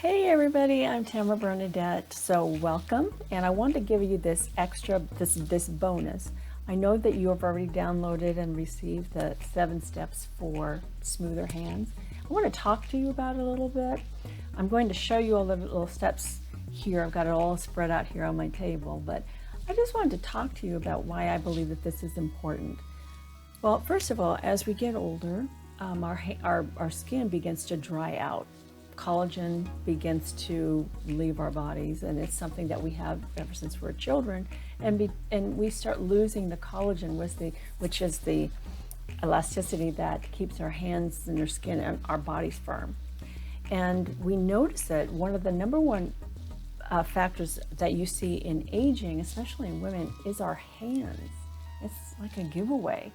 Hey everybody, I'm Tamara Bernadette. So welcome, and I want to give you this this bonus. I know that you have already downloaded and received the 7 steps for smoother hands. I want to talk to you about it a little bit. I'm going to show you all the little steps here. I've got it all spread out here on my table, but I just wanted to talk to you about why I believe that this is important. Well, first of all, as we get older, our skin begins to dry out. Collagen begins to leave our bodies, and it's something that we have ever since we're children, and we start losing the collagen, which is the elasticity that keeps our hands and our skin and our bodies firm. And we notice that one of the number one factors that you see in aging, especially in women, is our hands. It's like a giveaway,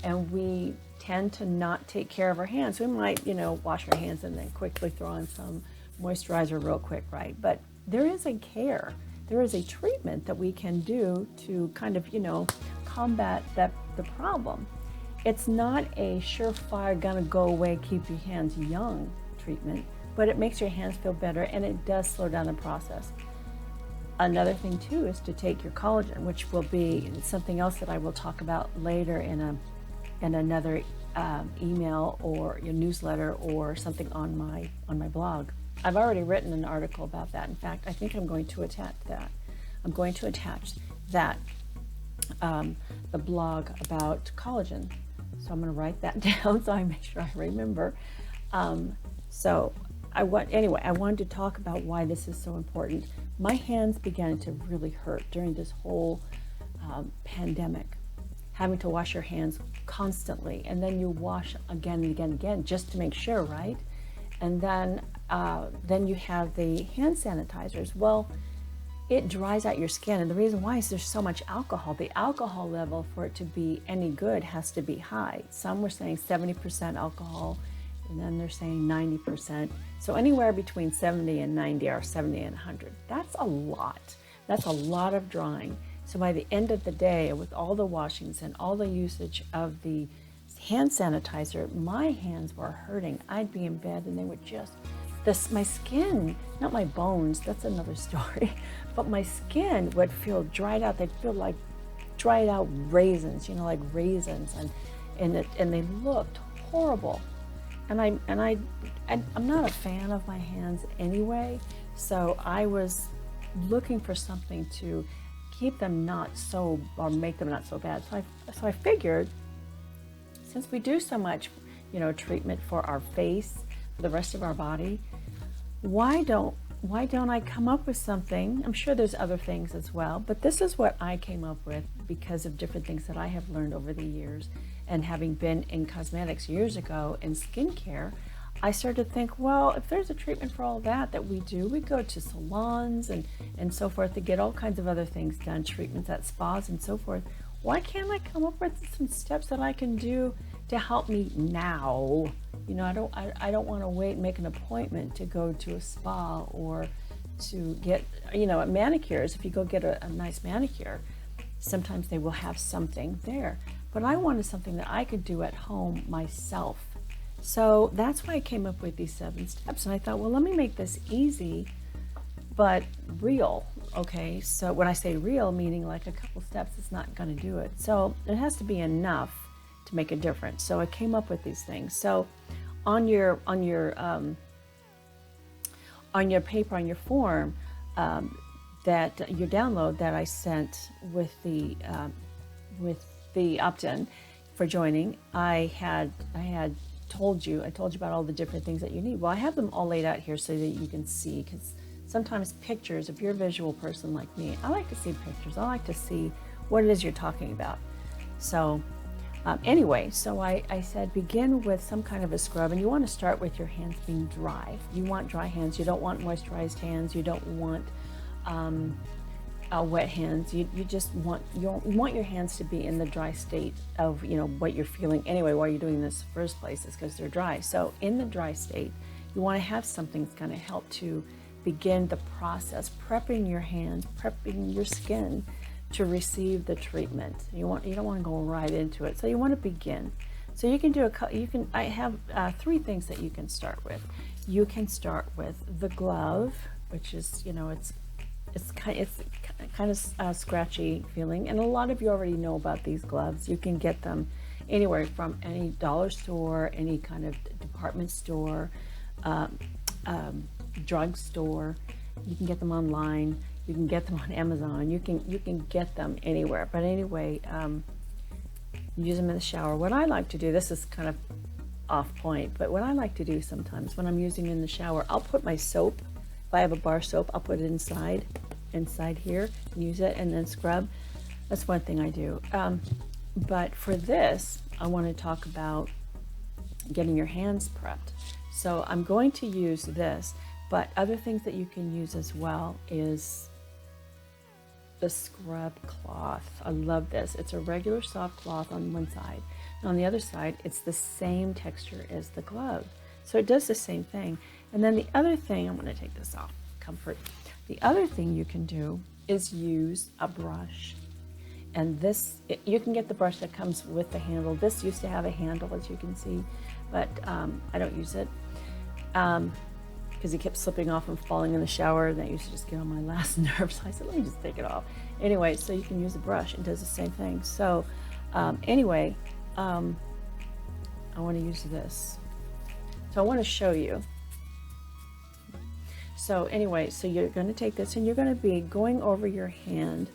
and we tend to not take care of our hands. We might, wash our hands and then quickly throw on some moisturizer real quick, right? But there is a care, there is a treatment that we can do to kind of, combat the problem. It's not a surefire, gonna go away, keep your hands young treatment, but it makes your hands feel better, and it does slow down the process. Another thing too is to take your collagen, which will be something else that I will talk about later in another email or your newsletter or something on my blog. I've already written an article about that. In fact, I think I'm going to attach that. I'm going to attach that the blog about collagen. So I'm going to write that down so I make sure I remember. I wanted to talk about why this is so important. My hands began to really hurt during this whole pandemic, having to wash your hands constantly, and then you wash again and again and again just to make sure, right? And then you have the hand sanitizers. Well, it dries out your skin, and the reason why is there's so much alcohol. The alcohol level for it to be any good has to be high. Some were saying 70% alcohol, and then they're saying 90%. So anywhere between 70 and 90 or 70 and 100. That's a lot. That's a lot of drying. So by the end of the day, with all the washings and all the usage of the hand sanitizer, my hands were hurting. I'd be in bed and they would just, my skin, not my bones, that's another story, but my skin would feel dried out. They'd feel like dried out raisins, like raisins, and they looked horrible. And I'm not a fan of my hands anyway, so I was looking for something to keep them not so, or make them not so bad. So I figured, since we do so much, treatment for our face, for the rest of our body, why don't I come up with something? I'm sure there's other things as well, but this is what I came up with because of different things that I have learned over the years. And having been in cosmetics years ago in skincare, I started to think, well, if there's a treatment for all that we do, we go to salons and so forth to get all kinds of other things done, treatments at spas and so forth. Why can't I come up with some steps that I can do to help me now? I don't want to wait and make an appointment to go to a spa or to get, manicures. If you go get a nice manicure, sometimes they will have something there. But I wanted something that I could do at home myself. So that's why I came up with these 7 steps. And I thought, well, let me make this easy, but real. Okay, so when I say real, meaning like a couple steps, it's not going to do it. So it has to be enough to make a difference. So I came up with these things. So on your paper, on your form, that your download that I sent with the opt-in for joining, I told you about all the different things that you need. Well, I have them all laid out here so that you can see, because sometimes pictures, if you're a visual person like me, I like to see pictures. I like to see what it is you're talking about. So anyway, so I said begin with some kind of a scrub, and you want to start with your hands being dry. You want dry hands. You don't want moisturized hands. You don't want wet hands. You want your hands to be in the dry state of what you're feeling anyway while you're doing this in the first place, is because they're dry. So in the dry state, you want to have something that's going to help to begin the process, prepping your hands, prepping your skin to receive the treatment. You don't want to go right into it. So you want to begin. So you can do I have 3 things that you can start with. you can start with the glove, which is, you know, it's kind of scratchy feeling, and a lot of you already know about these gloves. You can get them anywhere from any dollar store, any kind of department store, drug store. You can get them online. You can get them on Amazon. You can get them anywhere. But anyway, use them in the shower. What I like to do, this is kind of off point, but what I like to do sometimes when I'm using in the shower, I'll put my soap. If I have a bar soap, I'll put it inside here and use it and then scrub. That's one thing I do. But for this, I want to talk about getting your hands prepped. So I'm going to use this, but other things that you can use as well is the scrub cloth. I love this. It's a regular soft cloth on one side. And on the other side, it's the same texture as the glove. So it does the same thing. And then the other thing, I'm going to take this off, comfort. The other thing you can do is use a brush. And this, you can get the brush that comes with the handle. This used to have a handle, as you can see, but I don't use it because it kept slipping off and falling in the shower. And that used to just get on my last nerve. So I said, let me just take it off. Anyway, so you can use a brush. It does the same thing. So anyway, I want to use this. So I want to show you. So anyway, so you're going to take this and you're going to be going over your hand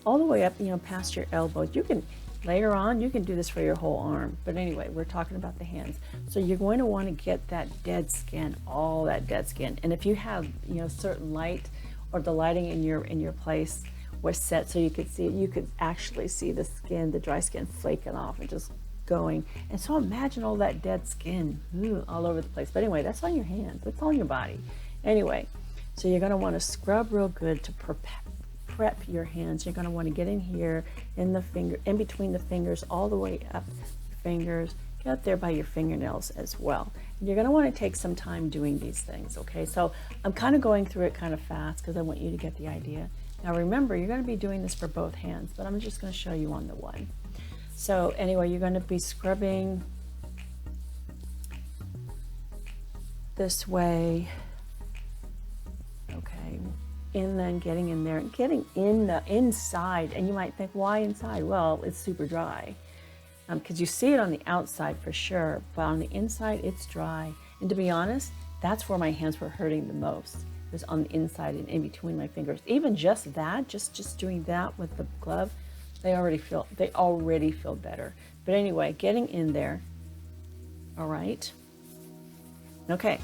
all the way up, you know, past your elbows. You can, later on, you can do this for your whole arm. But anyway, we're talking about the hands. So you're going to want to get that dead skin, all that dead skin. And if you have, you know, certain light or the lighting in your place was set so you could see it, you could actually see the skin, the dry skin flaking off and just going. And so imagine all that dead skin all over the place. But anyway, that's on your hands. That's on your body. Anyway, so you're going to want to scrub real good to prep your hands. You're going to want to get in here in the finger, in between the fingers, all the way up your fingers, get up there by your fingernails as well. And you're going to want to take some time doing these things, okay? So I'm kind of going through it kind of fast because I want you to get the idea. Now remember, you're going to be doing this for both hands, but I'm just going to show you on the one. So anyway, you're going to be scrubbing this way, okay? And then getting in there and getting in the inside. And you might think, why inside? Well, it's super dry because you see it on the outside for sure, but on the inside it's dry. And to be honest, that's where my hands were hurting the most, was on the inside and in between my fingers. Even just that, just doing that with the glove, they already feel better. But anyway, getting in there. All right. Okay.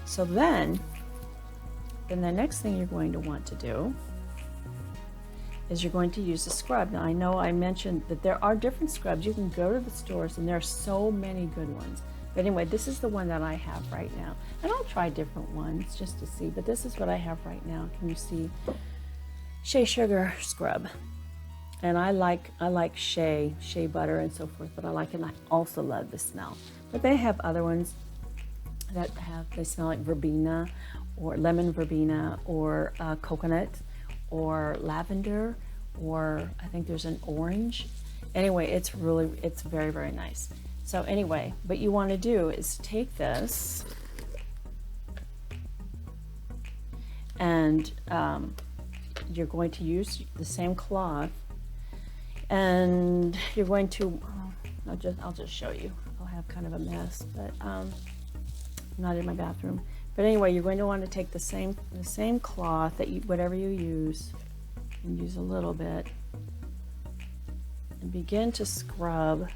So then the next thing you're going to want to do is you're going to use the scrub. Now I know I mentioned that there are different scrubs. You can go to the stores and there are so many good ones. But anyway, this is the one that I have right now. And I'll try different ones just to see, but this is what I have right now. Can you see? Shea Sugar Scrub. And I like shea butter and so forth, but I like it, and I also love the smell. But they have other ones that they smell like verbena or lemon verbena or coconut or lavender, or I think there's an orange. Anyway, it's very, very nice. So anyway, what you want to do is take this and you're going to use the same cloth, and you're going to, I'll just show you. I'll have kind of a mess, but I'm not in my bathroom. But anyway, you're going to want to take the same cloth that whatever you use, and use a little bit, and begin to scrub.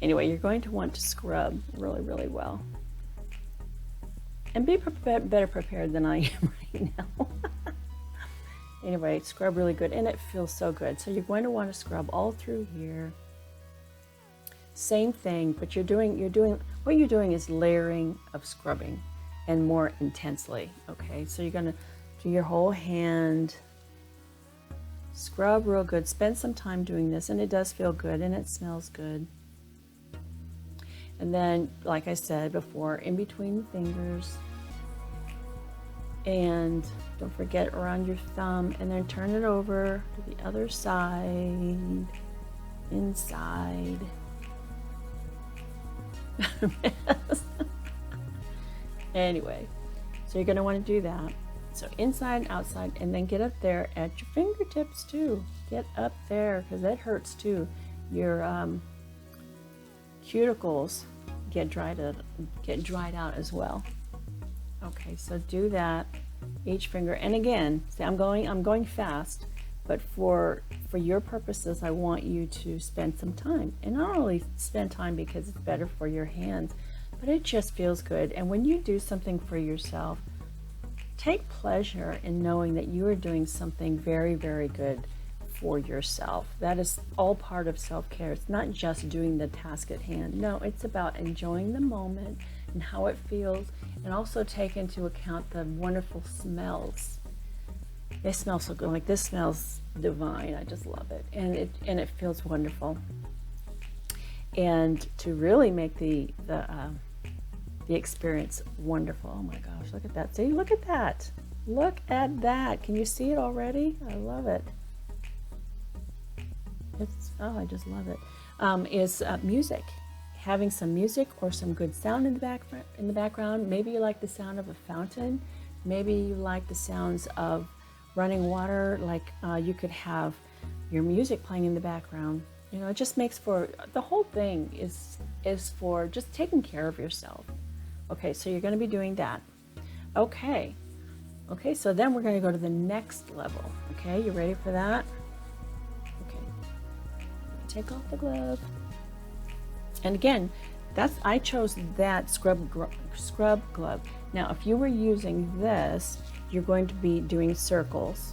Anyway, you're going to want to scrub really, really well. And be better prepared than I am right now. Anyway, scrub really good, and it feels so good. So you're going to want to scrub all through here. Same thing, but what you're doing is layering of scrubbing and more intensely, okay? So you're going to do your whole hand, scrub real good, spend some time doing this, and it does feel good and it smells good. And then, like I said before, in between the fingers, and don't forget around your thumb, and then turn it over to the other side, inside, Anyway, so you're going to want to do that. So inside and outside, and then get up there at your fingertips too. Get up there because that hurts too. Your cuticles get dried out as well. Okay, so do that each finger. And again, see, I'm going fast, but for your purposes, I want you to spend some time. And not only spend time because it's better for your hands, but it just feels good. And when you do something for yourself, take pleasure in knowing that you are doing something very, very good for yourself. That is all part of self-care. It's not just doing the task at hand. No, it's about enjoying the moment and how it feels, and also take into account the wonderful smells. They smell so good. Like this smells divine. I just love it, and it feels wonderful. And to really make the experience wonderful. Oh my gosh, look at that. See, look at that. Look at that. Can you see it already? I love it. Oh, I just love it. Is music. Having some music or some good sound in the background. Maybe you like the sound of a fountain. Maybe you like the sounds of running water. Like you could have your music playing in the background. You know, it just makes for, the whole thing is for just taking care of yourself. Okay, so you're going to be doing that. Okay, so then we're going to go to the next level. Okay, you ready for that? Okay, take off the glove. And again, I chose that scrub glove. Now, if you were using this, you're going to be doing circles,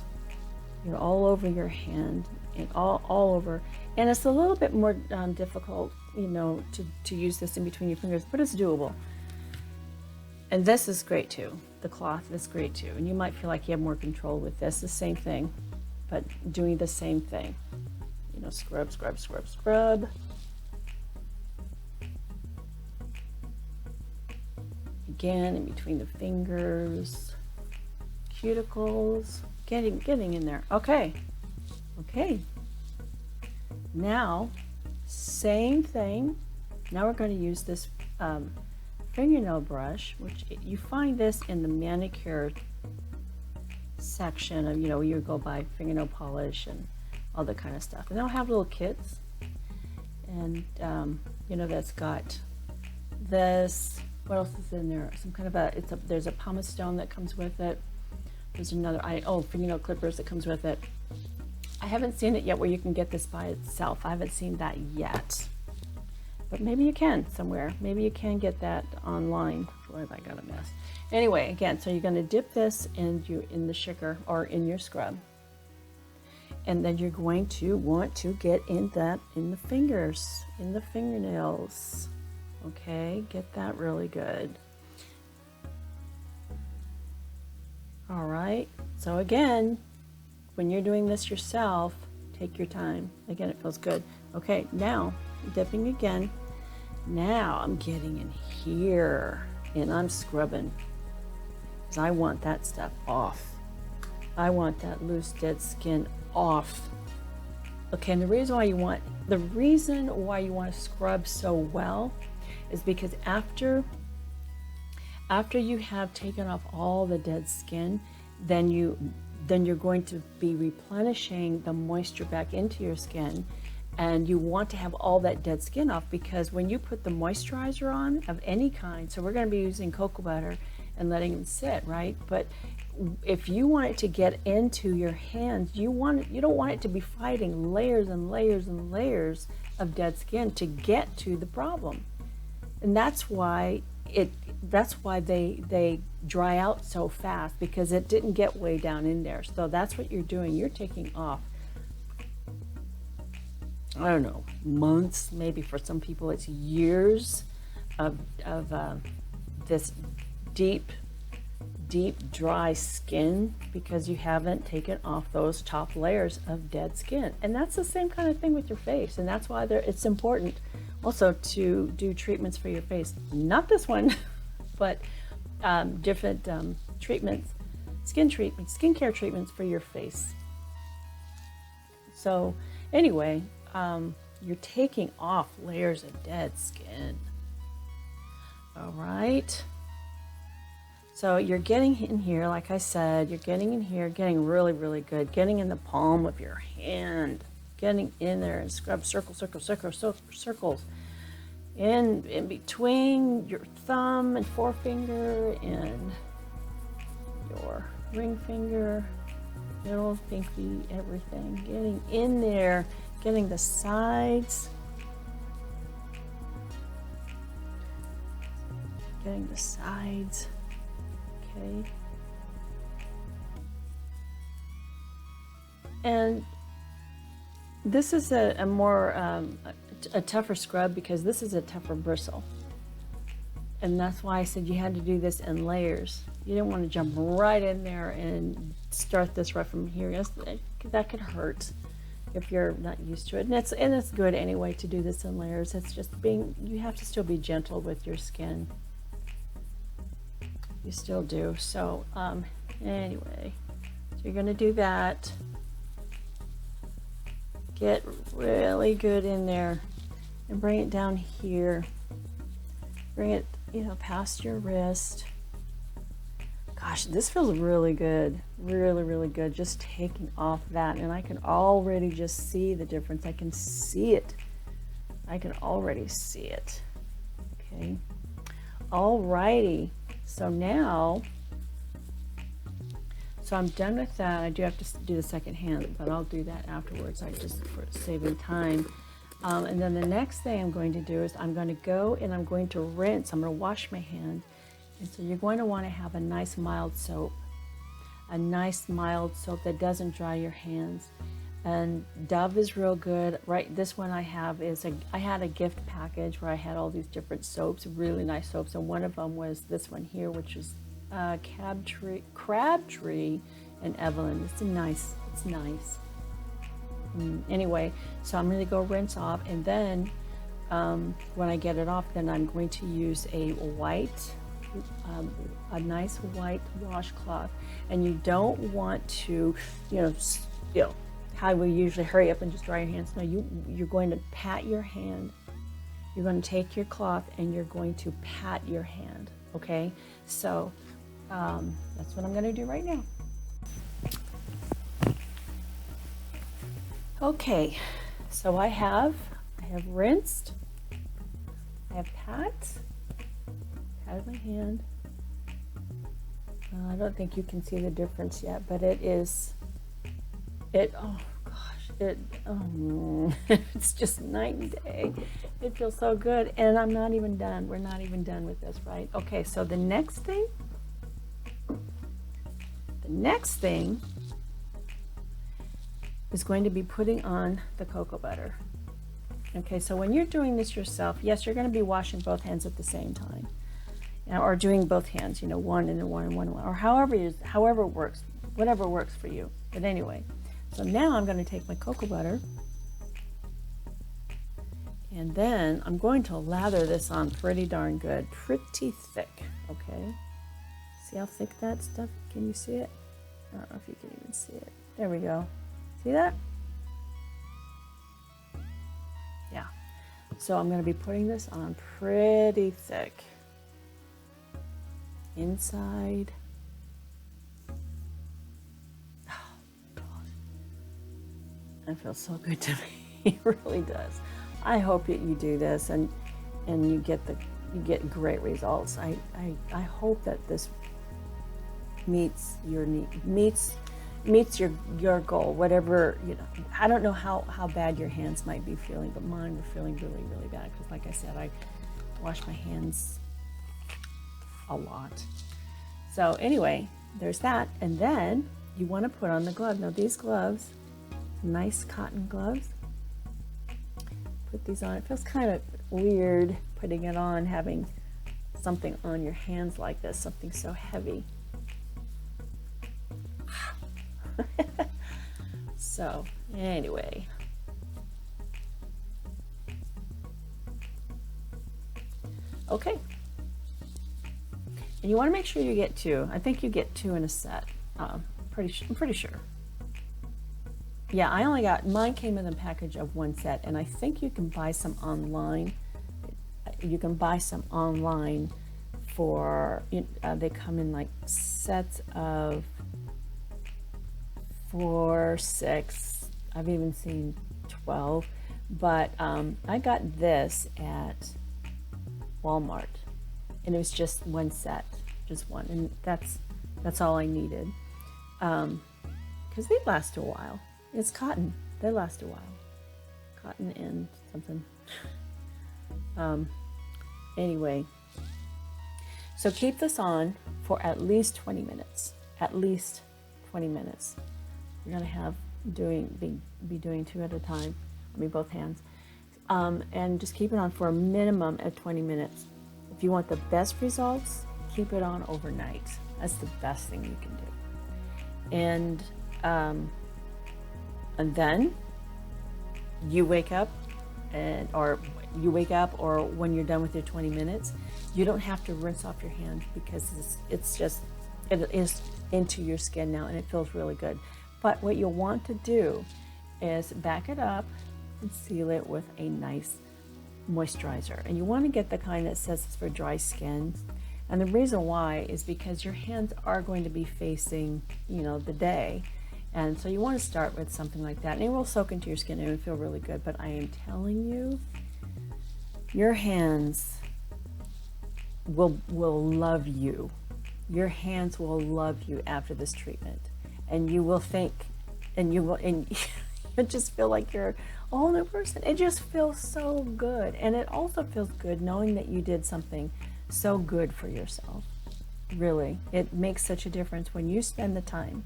you know, all over your hand and all over. And it's a little bit more difficult, you know, to use this in between your fingers, but it's doable. And this is great too. The cloth is great too. And you might feel like you have more control with this. The same thing, but doing the same thing. You know, scrub, scrub, scrub, scrub. Again, in between the fingers, cuticles, getting in there. Okay. Now, same thing. Now we're going to use this fingernail brush, which you find this in the manicure section of, you know, you go buy fingernail polish and all that kind of stuff. And they'll have little kits, and you know, that's got this. What else is in there? Some kind of there's a pumice stone that comes with it. There's another, fingernail clippers that comes with it. I haven't seen it yet where you can get this by itself. I haven't seen that yet. But maybe you can somewhere. Maybe you can get that online. Boy, have I got a mess. Anyway, again, so you're going to dip this in the sugar or in your scrub. And then you're going to want to get in the fingers, in the fingernails. Okay, get that really good. All right, so again, when you're doing this yourself, take your time. Again, it feels good. Okay, now dipping again. Now I'm getting in here and I'm scrubbing because I want that stuff off. I want that loose, dead skin off. Okay, and the reason why you want to scrub so well is because after you have taken off all the dead skin, then you're going to be replenishing the moisture back into your skin, and you want to have all that dead skin off, because when you put the moisturizer on of any kind, so we're going to be using cocoa butter and letting them sit, right? But if you want it to get into your hands, you don't want it to be fighting layers and layers and layers of dead skin to get to the problem. And that's why they dry out so fast, because it didn't get way down in there. So that's what you're doing. You're taking off, I don't know, months, maybe for some people it's years of this deep dry skin, because you haven't taken off those top layers of dead skin. And that's the same kind of thing with your face, and that's why it's important also to do treatments for your face. Not this one, but different treatments, skincare treatments for your face. So anyway, you're taking off layers of dead skin. All right. So you're getting in here, like I said, you're getting in here, getting really, really good, getting in the palm of your hand, getting in there and scrub circles in between your thumb and forefinger and your ring finger, middle, pinky, everything. Getting in there, getting the sides, okay. And this is a more a tougher scrub because this is a tougher bristle, and that's why I said you had to do this in layers. You didn't want to jump right in there and start this right from here. That could hurt if you're not used to it, and it's good anyway to do this in layers. It's just you have to still be gentle with your skin. You still do. So anyway, so you're going to do that. Get really good in there and bring it down here. Bring it, past your wrist. Gosh, this feels really good. Really, really good. Just taking off that. And I can already just see the difference. I can see it. I can already see it. Okay. Alrighty. So now, I'm done with that. I do have to do the second hand, but I'll do that afterwards. I just for saving time. And then the next thing I'm going to do is I'm going to go and I'm going to rinse. I'm going to wash my hand. And so you're going to want to have a nice mild soap. A nice mild soap that doesn't dry your hands. And Dove is real good. Right, this one I have is I had a gift package where I had all these different soaps, really nice soaps, and one of them was this one here, which is Crabtree and Evelyn. It's nice. Anyway, so I'm going to go rinse off, and then when I get it off, then I'm going to use a nice white washcloth. And you don't want to, how we usually hurry up and just dry your hands. No, you're going to pat your hand. You're going to take your cloth and you're going to pat your hand. Okay, so that's what I'm going to do right now. Okay, so I have rinsed. I have patted my hand. I don't think you can see the difference yet, but it's just night and day. It feels so good, and I'm not even done. We're not even done with this, right? Okay, so the next thing is going to be putting on the cocoa butter. Okay, so when you're doing this yourself, yes, you're going to be washing both hands at the same time, or doing both hands, one and then one and one, or however works, whatever works for you. But anyway, so now I'm going to take my cocoa butter, and then I'm going to lather this on pretty darn good, pretty thick. Okay, see how thick that stuff? Can you see it? I don't know if you can even see it. There we go. See that? Yeah. So I'm going to be putting this on pretty thick. Inside. Oh, God. That feels so good to me. It really does. I hope that you do this and you get great results. I hope that this meets your need, meets your goal, whatever, I don't know how bad your hands might be feeling, but mine were feeling really, really bad because, like I said, I wash my hands a lot. So anyway, there's that. And then you want to put on the glove. Now these gloves, nice cotton gloves, put these on. It feels kind of weird putting it on, having something on your hands like this, something so heavy. So anyway, okay, and you want to make sure you get two. I think you get two in a set. I'm pretty sure. Yeah, I only got, mine came in a package of one set, and I think you can buy some online. You can buy some online they come in like sets of 4, 6. I've even seen 12. But I got this at Walmart, and it was just one set, just one, and that's all I needed. Because they last a while. It's cotton. They last a while. Cotton and something. Anyway, so keep this on for at least 20 minutes. At least 20 minutes. You're gonna have be doing 2 at a time. I mean, both hands. And just keep it on for a minimum of 20 minutes. If you want the best results, keep it on overnight. That's the best thing you can do. And then you wake up, or when you're done with your 20 minutes, you don't have to rinse off your hand, because it is into your skin now, and it feels really good. But what you'll want to do is back it up and seal it with a nice moisturizer. And you want to get the kind that says it's for dry skin. And the reason why is because your hands are going to be facing, the day. And so you want to start with something like that. And it will soak into your skin and it will feel really good. But I am telling you, your hands will love you. Your hands will love you after this treatment. And you will think, and you'll just feel like you're a whole new person. It just feels so good. And it also feels good knowing that you did something so good for yourself. Really, it makes such a difference when you spend the time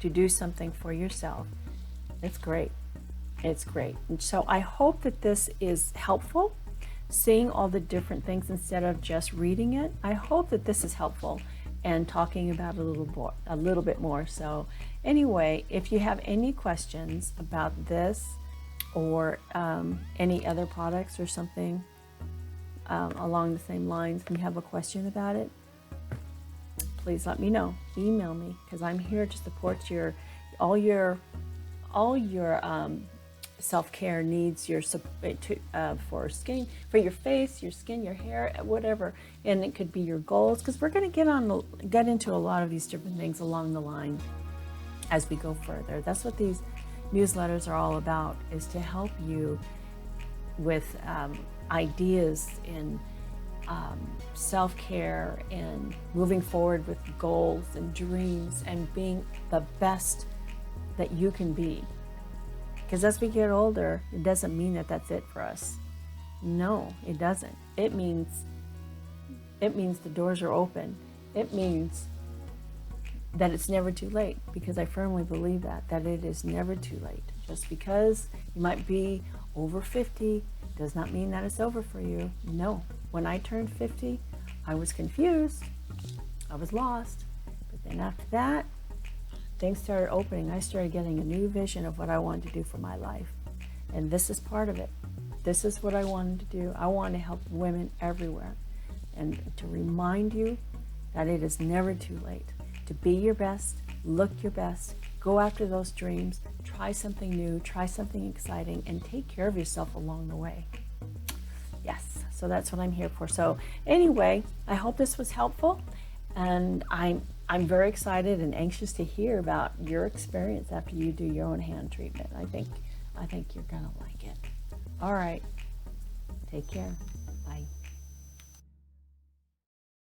to do something for yourself. It's great. It's great. And so I hope that this is helpful, seeing all the different things instead of just reading it. I hope that this is helpful and talking about it a little bit more. So anyway, if you have any questions about this or any other products or something along the same lines, and you have a question about it, please let me know. Email me, because I'm here to support all your self-care needs, for skin, for your face, your skin, your hair, whatever. And it could be your goals, because we're going to get into a lot of these different things along the line as we go further. That's what these newsletters are all about, is to help you with ideas in self-care and moving forward with goals and dreams and being the best that you can be. Because as we get older, it doesn't mean that that's it for us. No, it doesn't. It means the doors are open. It means that it's never too late, because I firmly believe that it is never too late. Just because you might be over 50 does not mean that it's over for you. No. When I turned 50, I was confused. I was lost. But then after that, things started opening. I started getting a new vision of what I wanted to do for my life. And this is part of it. This is what I wanted to do. I want to help women everywhere. And to remind you that it is never too late to be your best, look your best, go after those dreams, try something new, try something exciting, and take care of yourself along the way. Yes, so that's what I'm here for. So anyway, I hope this was helpful, and I'm very excited and anxious to hear about your experience after you do your own hand treatment. I think you're gonna like it. All right, take care.